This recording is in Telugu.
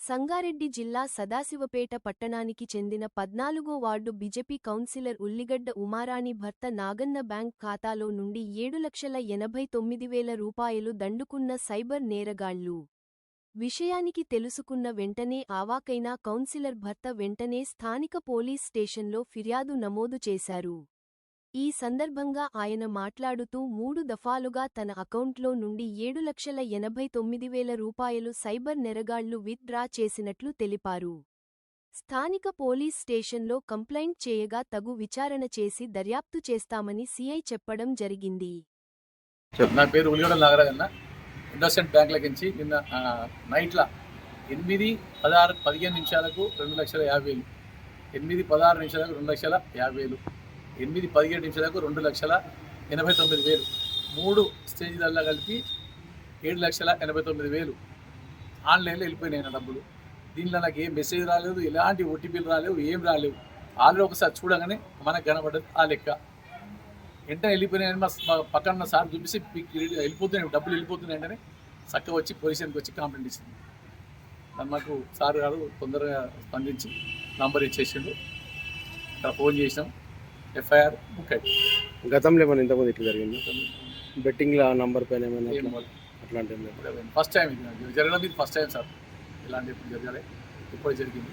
సంగారెడ్డి జిల్లా సదాశివపేట పట్టణానికి చెందిన 14వ వార్డు బీజేపీ కౌన్సిలర్ ఉల్లిగడ్డ ఉమారాణి భర్త నాగన్న బ్యాంక్ ఖాతాలో నుండి 7,89,000 రూపాయలు దండుకున్న సైబర్ నేరగాళ్లు. విషయానికి తెలుసుకున్న వెంటనే అవాక్కైన కౌన్సిలర్ భర్త వెంటనే స్థానిక పోలీస్ స్టేషన్లో ఫిర్యాదు నమోదు చేశారు. ఈ సందర్భంగా ఆయన మాట్లాడుతూ 3 దఫాలుగా తన అకౌంట్లో నుండి 7,89,000 రూపాయలు సైబర్ నేరగాళ్లు విత్ డ్రా చేసినట్లు తెలిపారు. స్థానిక పోలీస్ స్టేషన్లో కంప్లైంట్ చేయగా తగు విచారణ చేసి దర్యాప్తు చేస్తామని సీఐ చెప్పడం జరిగింది. నా పేరు ఉల్లిగడ్డ నాగరాజన్న. ఇండోసెంట్ బ్యాంక్లకించి నిన్న నైట్ల 8:16-15 నిమిషాలకు 2,50,000, 8:16 నిమిషాలకు 2,50,000, 8:17 నిమిషాలకు 2,89,000, 3 స్టేజీలలో కలిపి 7,89,000 ఆన్లైన్లో వెళ్ళిపోయినాయి నా డబ్బులు. దీనిలో నాకు ఏం మెసేజ్ రాలేదు, ఎలాంటి ఓటీపీలు రాలేవు, ఏం రాలేవు. ఆల్రెడీ ఒకసారి చూడగానే మనకు కనబడ్డది ఆ లెక్క. వెంటనే వెళ్ళిపోయినాయని మా పక్కన సార్ చూపిస్తే వెళ్ళిపోతున్నాయి డబ్బులు వెళ్ళిపోతున్నాయి వెంటనే చక్కగా వచ్చి పొజిషన్కి వచ్చి కంప్లైంట్ ఇచ్చింది. దాన్ని మాకు సార్ గారు తొందరగా స్పందించి నంబర్ ఇచ్చేసిండు. ఇక్కడ ఫోన్ చేసినాం, ఎఫ్ఐఆర్ బుక్ అయింది. గతంలో ఏమైనా ఇంతకుముందు ఇట్లా జరిగింది? బెట్టింగ్లో నంబర్ పైన ఏమైనా అట్లాంటి ఫస్ట్ టైం ఇది జరగడం, ఇది ఫస్ట్ టైం సార్. ఇలాంటి ఎప్పుడు జరగాలి, ఇప్పుడు జరిగింది.